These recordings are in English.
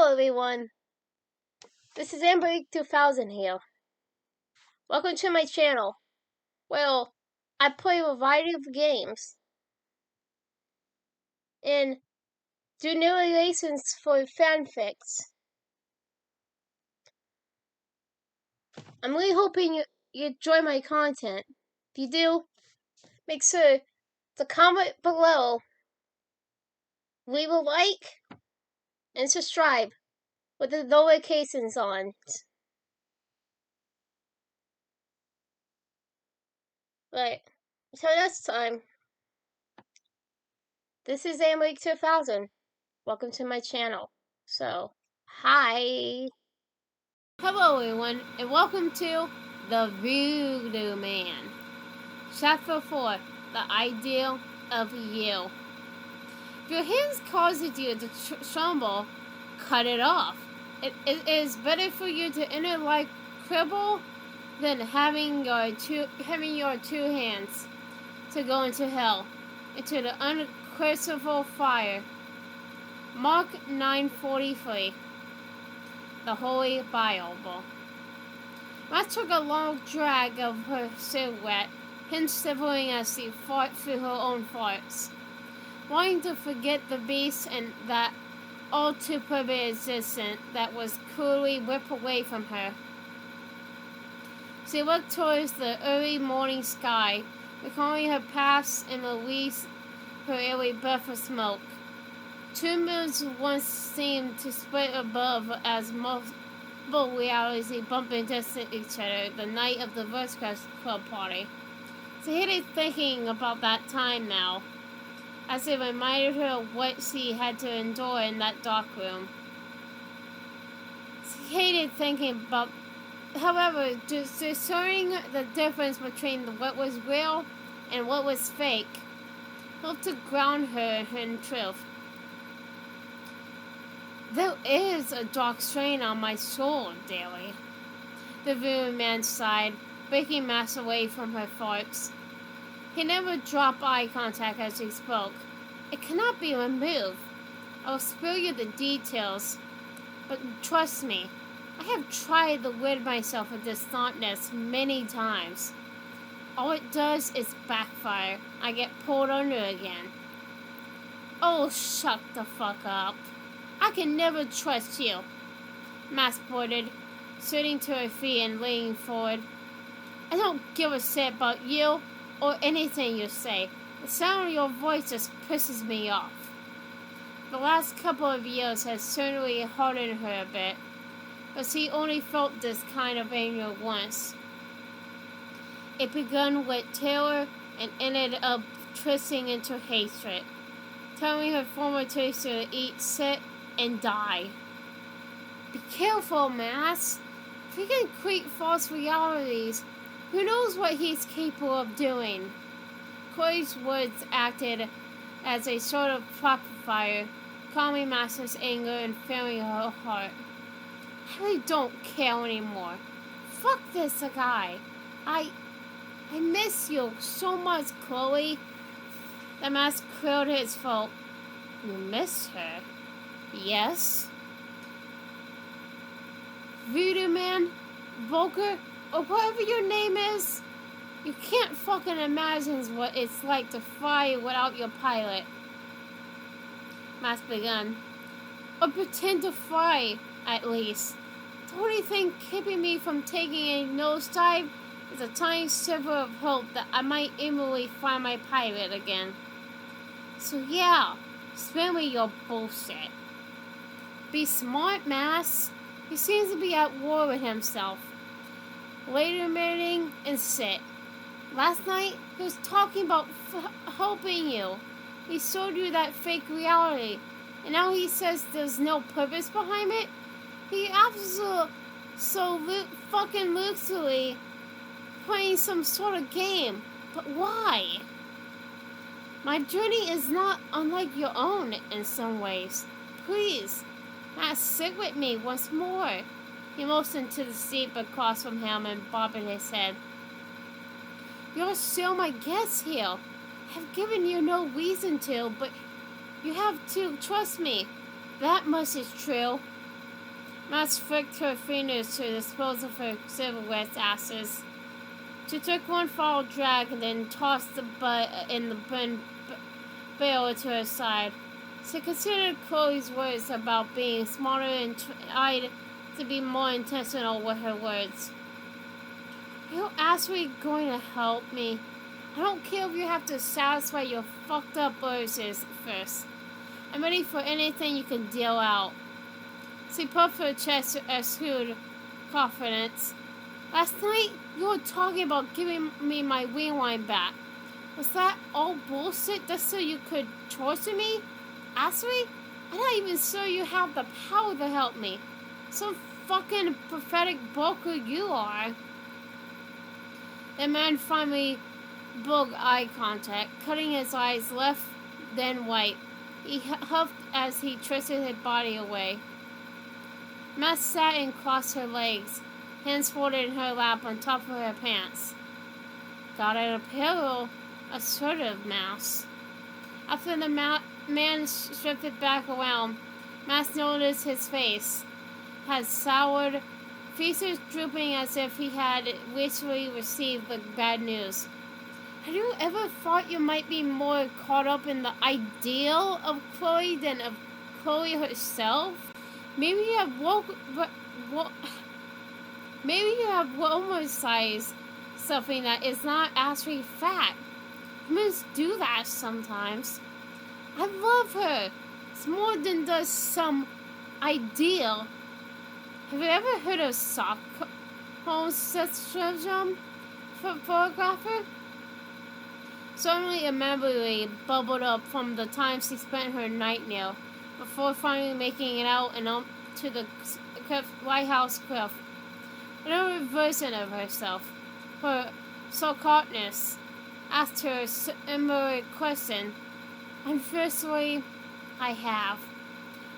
Hello everyone, this is AmberAnkNA here. Welcome to my channel. Well, I play a variety of games and do narrations for fanfics. I'm really hoping you enjoy my content. If you do, make sure to comment below, leave a like, and subscribe with the notifications on. Right, so next time, this is AmberAnkNA. Welcome to my channel. So, hi! Hello everyone, and welcome to The Voodoo Man. Chapter 4, The Ideal of You. If your hands causes you to tremble, cut it off. It is better for you to enter like cripple than having your two hands to go into hell, into the unquenchable fire. Mark 9:43. The Holy Bible. Matt took a long drag of her cigarette, hence shivering as she fought through her own thoughts, wanting to forget the beast and that all too perfect existence that was cruelly ripped away from her. She looked towards the early morning sky, recalling her past and released her every breath of smoke. Two moons once seemed to split above as multiple realities bumped into each other the night of the West Club party. She hated thinking about that time now, as it reminded her of what she had to endure in that dark room. She hated thinking about, however, discerning the difference between what was real and what was fake helped to ground her in truth. There is a dark strain on my soul, daily. The Voodoo Man sighed, breaking Mass away from her thoughts. He never dropped eye contact as he spoke. It cannot be removed. I will spare you the details, but trust me, I have tried to rid myself of this thoughtness many times. All it does is backfire. I get pulled under again. Oh, shut the fuck up. I can never trust you, Mass blurted, sitting to her feet and leaning forward. I don't give a shit about you or anything you say. The sound of your voice just pisses me off. The last couple of years has certainly hardened her a bit, but she only felt this kind of anger once. It began with terror and ended up twisting into hatred, telling her former taster to eat, sit, and die. Be careful, Mass. If he can create false realities, who knows what he's capable of doing? Chloe's words acted as a sort of pacifier, calming Mass's anger and filling her heart. I really don't care anymore. Fuck this guy. I miss you so much, Chloe. The Mass cleared his throat. You miss her? Yes. Voodoo Man, Volker, or whatever your name is, you can't fucking imagine what it's like to fly without your pilot. Mass begun. Or pretend to fly, at least. The only thing keeping me from taking a nosedive is a tiny sliver of hope that I might easily find my pilot again. So yeah, spare me your bullshit. Be smart, Mass. He seems to be at war with himself. Later meeting and sit. Last night, he was talking about helping you. He showed you that fake reality. And now he says there's no purpose behind it? He absolutely fucking loosely playing some sort of game. But why? My journey is not unlike your own in some ways. Please, Matt, sit with me once more. He motioned to the seat across from him and bobbed his head. You're still my guest here. I have given you no reason to, but you have to trust me. That much is true. Max flicked her fingers to dispose of her cigarette ashes. She took one final drag and then tossed the butt in the burn barrel to her side. She considered Chloe's words about being smarter and tried to be more intentional with her words. Are you actually going to help me? I don't care if you have to satisfy your fucked up urges first. I'm ready for anything you can deal out. She puffed her chest to exude confidence. Last night, you were talking about giving me my rewind back. Was that all bullshit just so you could torture me? Actually, I'm not even sure you have the power to help me. Some fucking pathetic broker you are. The man finally broke eye contact, cutting his eyes left, then right. He huffed as he twisted his body away. Matt sat and crossed her legs, hands folded in her lap on top of her pants. Got an apparel, assertive mouse. After the man stripped it back around, Matt noticed his face had soured, features drooping as if he had recently received the bad news. Have you ever thought you might be more caught up in the ideal of Chloe than of Chloe herself? Maybe you have romanticized something that is not actually fact. Humans do that sometimes. I love her. It's more than just some ideal. Have you ever heard of Stockholm Syndrome photographer? Suddenly a memory bubbled up from the time she spent her night nail before finally making it out and up to the White House cliff. Another version of herself, her sarcasticness, asked her a similar question. Unfortunately, I have.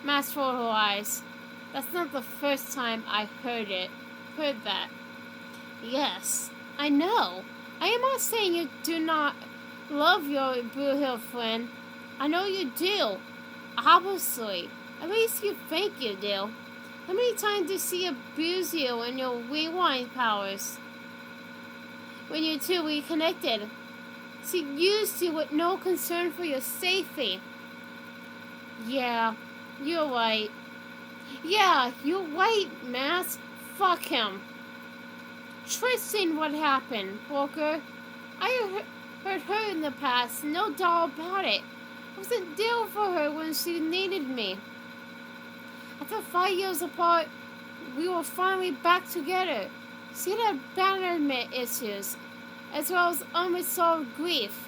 Max rolled her eyes. That's not the first time I heard that. Yes, I know. I am not saying you do not love your Blue Hill friend. I know you do. Obviously. At least you think you do. How many times did she abuse you and your rewind powers? When you two reconnected, she used you with no concern for your safety. Yeah, you're right. Yeah, you're right, Max. Fuck him. Tristan, what happened, Walker? I heard her in the past, no doubt about it. I wasn't there for her when she needed me. After 5 years apart, we were finally back together. She had abandonment issues, as well as unresolved grief.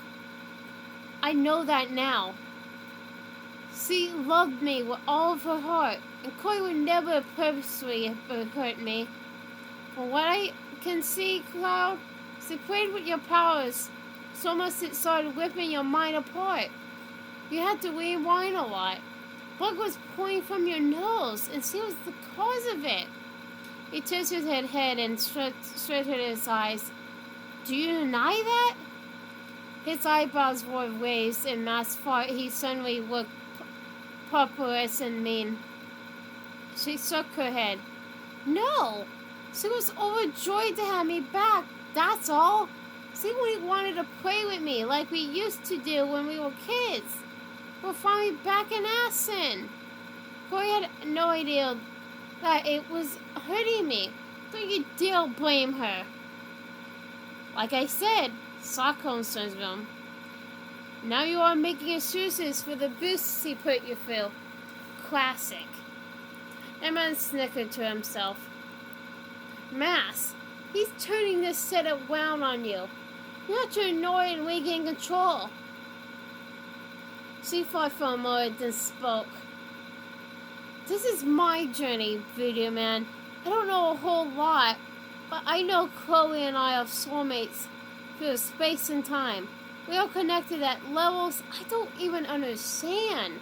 I know that now. She loved me with all of her heart, and Chloe would never purposely hurt me. From what I can see, Cloud, she played with your powers so much it started ripping your mind apart. You had to rewind a lot. Blood was pouring from your nose, and she was the cause of it. He tilted his head and straightened his eyes. Do you deny that? His eyebrows were raised, and Max thought he suddenly looked purplish and mean. She shook her head. No! She was overjoyed to have me back, that's all. She only wanted to play with me like we used to do when we were kids. We're finally back in action. Chloe had no idea that it was hurting me. Don't you dare blame her. Like I said, Stockholm Syndrome. Now you are making excuses for the boosts he put you through. Classic. Emma snickered to himself. Max, he's turning this set around on you. You have to ignore it and regain control. She thought for a moment, then spoke. This is my journey, Voodoo Man. I don't know a whole lot, but I know Chloe and I are soulmates through space and time. We are connected at levels I don't even understand.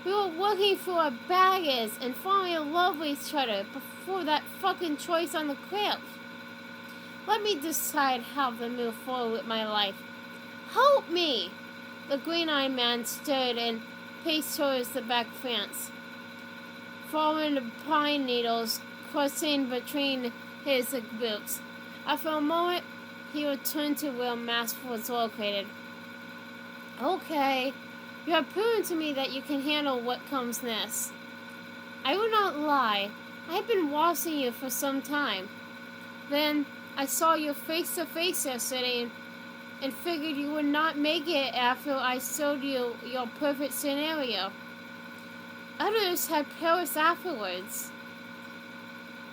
We were working through our baggage and falling in love with each other before that fucking choice on the cliff. Let me decide how to move forward with my life. Help me! The green-eyed man stood and paced towards the back fence. fallen pine needles coursing between his boots. After a moment, he returned to where Mask was located. Okay, you have proven to me that you can handle what comes next. I will not lie. I have been watching you for some time. Then I saw you face to face yesterday and figured you would not make it after I showed you your perfect scenario. Others had perished afterwards.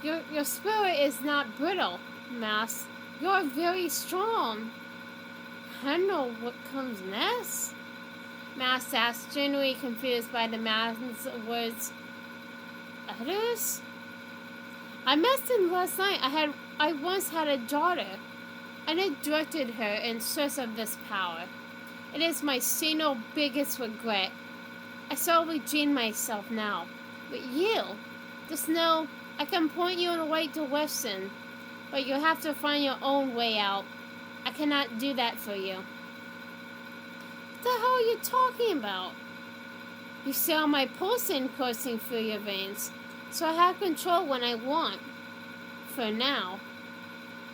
Your spirit is not brittle, Mask. You are very strong. I know what comes next. Mask asked, genuinely confused by the man's words. Others? I met them last night. I once had a daughter, and I directed her in search of this power. It is my single biggest regret. I shall redeem myself now. But you, just know I can point you in the right direction, but you have to find your own way out. I cannot do that for you. What the hell are you talking about? You saw my pulsing coursing through your veins, so I have control when I want. For now.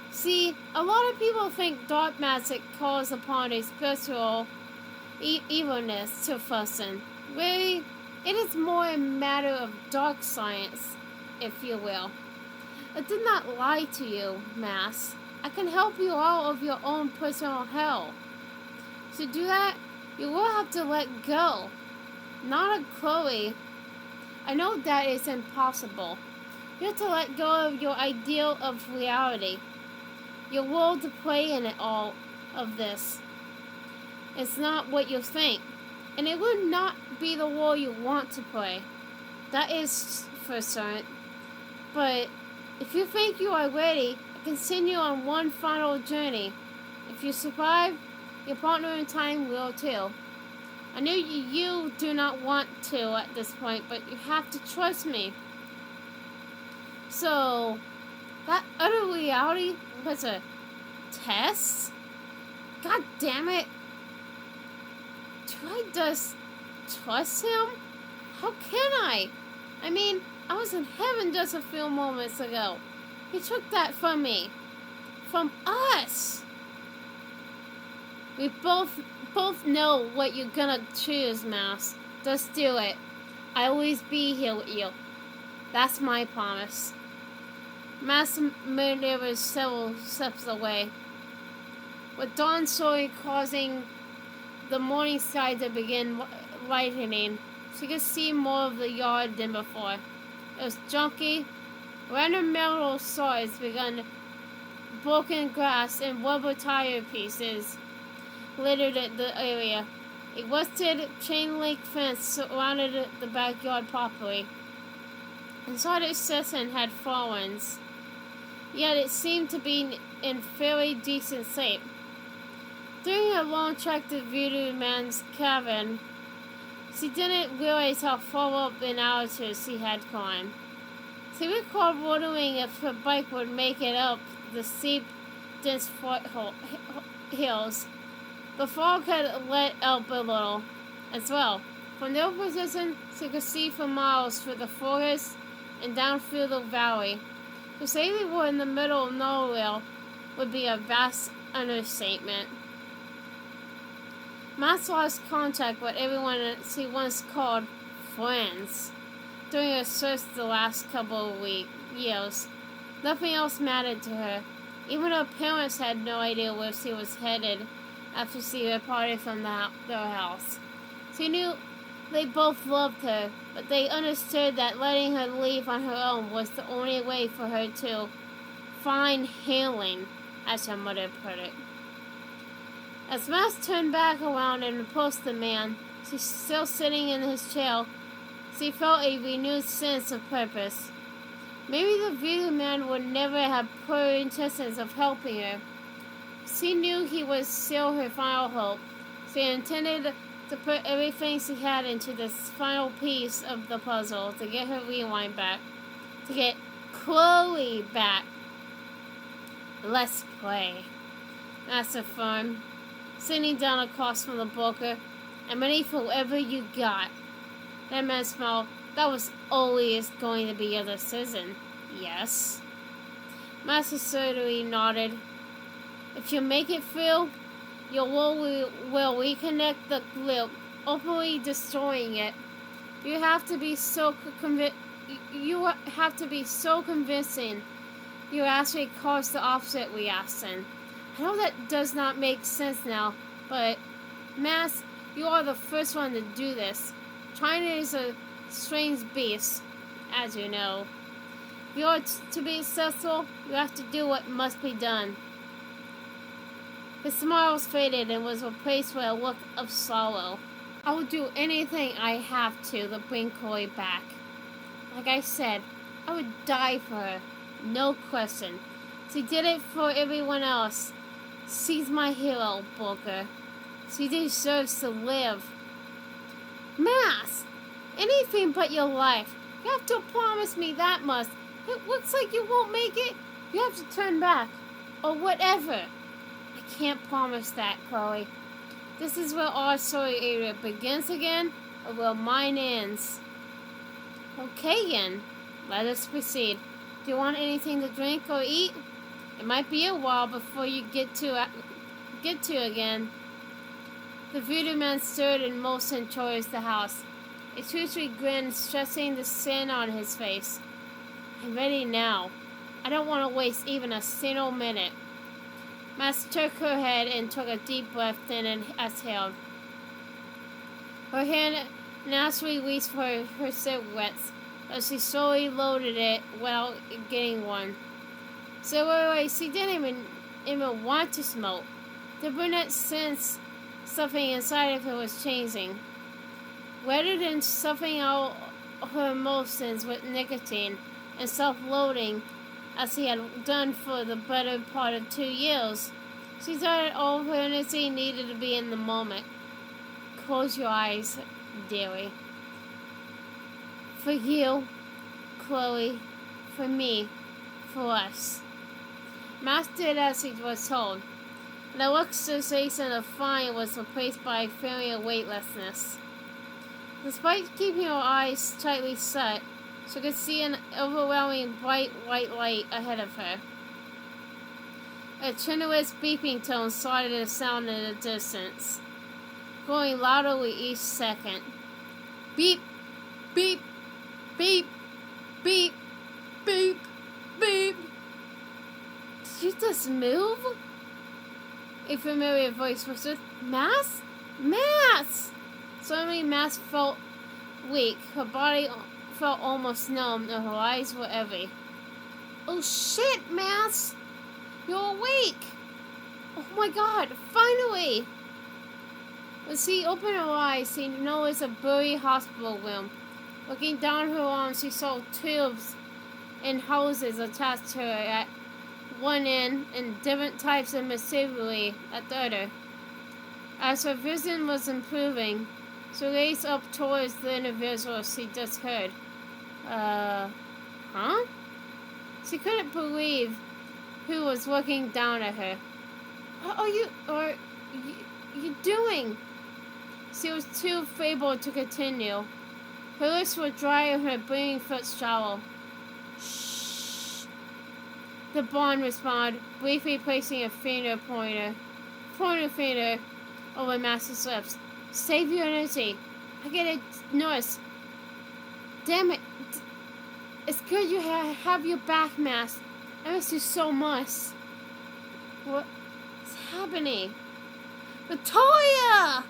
See, a lot of people think dark magic calls upon a spiritual evilness to function. Really, it is more a matter of dark science, if you will. I did not lie to you, Mask. I can help you out of your own personal hell. To do that, you will have to let go. Not of Chloe. I know that is impossible. You have to let go of your ideal of reality. Your role to play in it all of this. It's not what you think. And it will not be the role you want to play. That is for certain. But if you think you are ready, I can send you on one final journey. If you survive, your partner in time will too. I know you do not want to at this point, but you have to trust me. So, that other reality was a test? God damn it. Do I just trust him? How can I? I mean, I was in heaven just a few moments ago. He took that from me. From us. We both know what you're gonna choose, Mouse. Just do it. I'll always be here with you. That's my promise. Mouse maneuvers several steps away, with dawn slowly causing the morning sky to begin lightening. She could see more of the yard than before. It was junky. Random metal shards begun, broken glass and rubber tire pieces littered the area. A rusted chain-link fence surrounded the backyard properly. Inside its cistern had fallen, yet it seemed to be in fairly decent shape. During a long trek to Voodoo Man's cabin, she didn't realize how far up in altitude she had climbed. She recalled wondering if her bike would make it up the steep, dense hills. The fog had let up a little as well. From their position, she could see for miles through the forest and down through the valley. To say they were in the middle of nowhere would be a vast understatement. Max lost contact with everyone she once called friends during her search the last couple of years. Nothing else mattered to her. Even her parents had no idea where she was headed after she departed from their house. She knew they both loved her, but they understood that letting her leave on her own was the only way for her to find healing, as her mother put it. As Max turned back around and approached the man, she's still sitting in his chair, she felt a renewed sense of purpose. Maybe the Voodoo Man would never have poor intentions of helping her. She knew he was still her final hope. She intended to put everything she had into this final piece of the puzzle to get her rewind back. To get Chloe back. Let's play. That's a fun. Sitting down across from the broker. I'm ready for whatever you got. That man smiled. That was always going to be your decision. Yes. Master certainly nodded. If you make it through, you will reconnect the loop, openly destroying it. You have to be so convincing. You actually caused the opposite reaction. I know that does not make sense now, but Mass, you are the first one to do this. China is a strange beast, as you know. If you are to be successful, you have to do what must be done. His smile faded and was replaced with a look of sorrow. I will do anything I have to bring Chloe back. Like I said, I would die for her. No question. She did it for everyone else. She's my hero, Booker. She deserves to live. Mass! Anything but your life. You have to promise me that much. It looks like you won't make it. You have to turn back. Or whatever. I can't promise that, Chloe. This is where our story area begins again, or where mine ends. Okay, then. Let us proceed. Do you want anything to drink or eat? It might be a while before you get to again. The voodoo man stirred and motioned towards the house. A twisty grin stressing the sin on his face. I'm ready now. I don't want to waste even a single minute. Mass took her head and took a deep breath in and exhaled. Her hand naturally reached for her cigarettes, as she slowly loaded it without getting one. So wait, she didn't even want to smoke. The brunette sensed something inside of her was changing. Rather than stuffing out her emotions with nicotine and self-loathing, as he had done for the better part of 2 years, she thought all of her energy needed to be in the moment. Close your eyes, dearie. For you, Chloe, for me, for us. Max did as he was told. The look sensation of flying was replaced by a feeling of weightlessness. Despite keeping her eyes tightly shut, she could see an overwhelming bright white light ahead of her. A tremulous beeping tone started to sound in the distance, growing louder with each second. Beep, beep, beep, beep, beep, beep. Did you just move? A familiar voice whispered, Mass? Mass! Suddenly, Mass felt weak. Her body felt almost numb, and her eyes were heavy. Oh shit, Mass! You're awake! Oh my god, finally! When she opened her eyes, she noticed a blurry hospital room. Looking down her arms, she saw tubes and hoses attached to her at one end and different types of machinery at the other. As her vision was improving, she gazed up towards the individual she just heard. Huh? She couldn't believe who was looking down at her. What are you doing? She was too feeble to continue. Her lips were dry and her breathing felt shallow. Shh. The blonde responded, briefly placing a pointer finger over Master's lips. Save your energy. I get a nurse. Damn it. It's good you have your back, Mass. I miss you so much. What's happening? Victoria!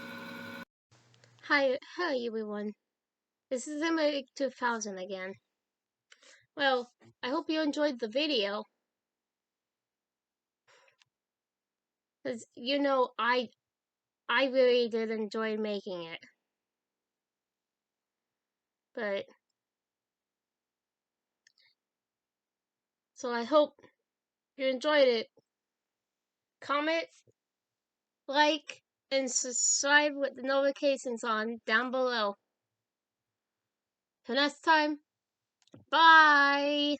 Hi everyone. This is Emma 2000 again. Well, I hope you enjoyed the video. Because, you know, I really did enjoy making it. But, so I hope you enjoyed it. Comment, like, and subscribe with the notifications on down below. Till next time, bye!